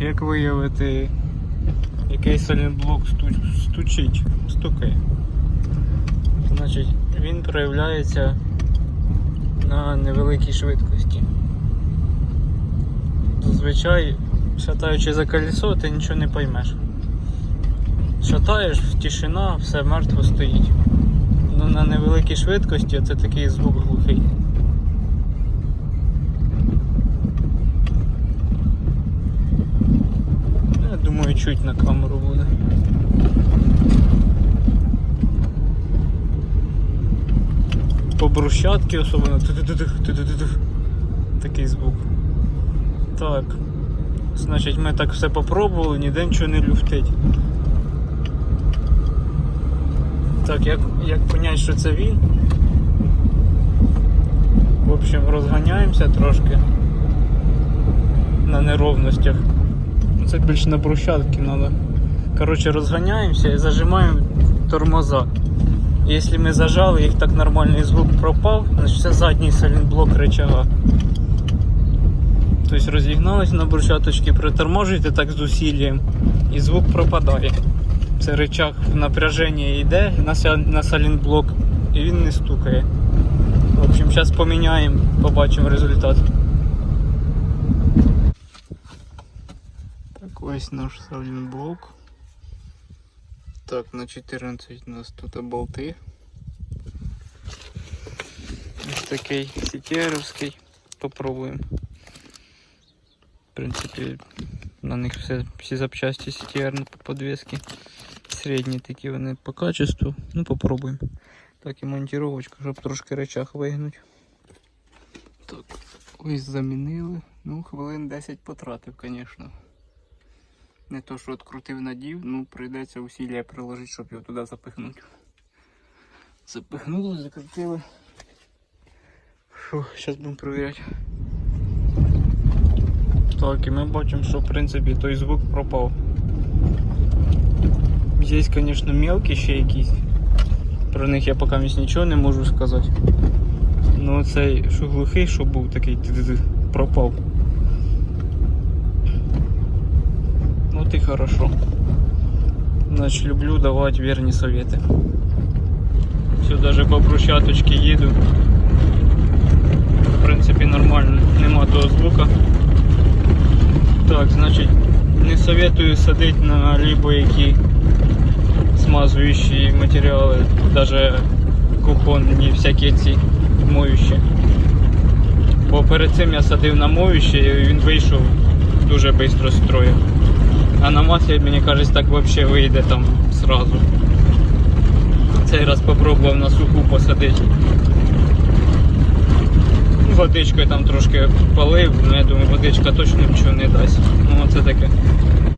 як виявити, який сайлентблок стукає. Значить, він проявляється на невеликій швидкості. Зазвичай, шатаючи за колесо, ти нічого не поймеш. Шатаєш, тишина, все мертво стоїть. Ну, на невеликій швидкості це такий звук глухий. Я думаю, чуть на камеру буде. По брусчатці особливо такий звук. Так, значить, ми так все попробували, ніде нічого не люфтить. Так, як понять, що це він? В общем, розганяємося трошки на неровностях. Це більше на брусчатці треба. Коротше, розганяємося і зажимаємо тормоза. Якщо ми зажали, їх так нормальний звук пропав, значить це задній сайлентблок рычага. Тобто розігналися на брусчаточці, приторможуєте так з усіллям і звук пропадає. Це рычаг в напряженні йде на сайлентблок і він не стукає. В общем, зараз поміняємо, побачимо результат. Так, ось наш сайлентблок. Так, на 14 у нас тут болти. Ось такий CTR-овський. Попробуємо. В принципі, на них всі запчасті CTR на подвески. Середні такі вони по качеству. Ну, попробуємо. Так, і монтировочка, щоб трошки рычаг вигнути. Так, ось замінили. Ну, хвилин 10 потратив, звісно. Не то, що відкрутив, надів, ну прийдеться усилля приложити, щоб його туди запихнути. Запихнули, закрутили. Фух, зараз будемо перевіряти. Так, і ми бачимо, що в принципі той звук пропав. Є, звісно, мелкі ще якісь. Про них я поки нічого не можу сказати. Ну цей, що глухий, що був такий, пропав. Вот и хорошо. Значит, люблю давать верные советы. Все, даже по брусчаточке еду. В принципе, нормально, нема того звука. Так, значит, не советую садить на любые смазывающие материалы, даже кухонні всякі ці моющі. Бо перед цим я садив на моющі і він вийшов дуже швидко з строю. А на маслі, мені кажуть, так взагалі вийде там сразу. Цей раз спробував на суху посадити. Водичкою там трошки полив, але я думаю, водичка точно нічого не дасть. Ну оце таке.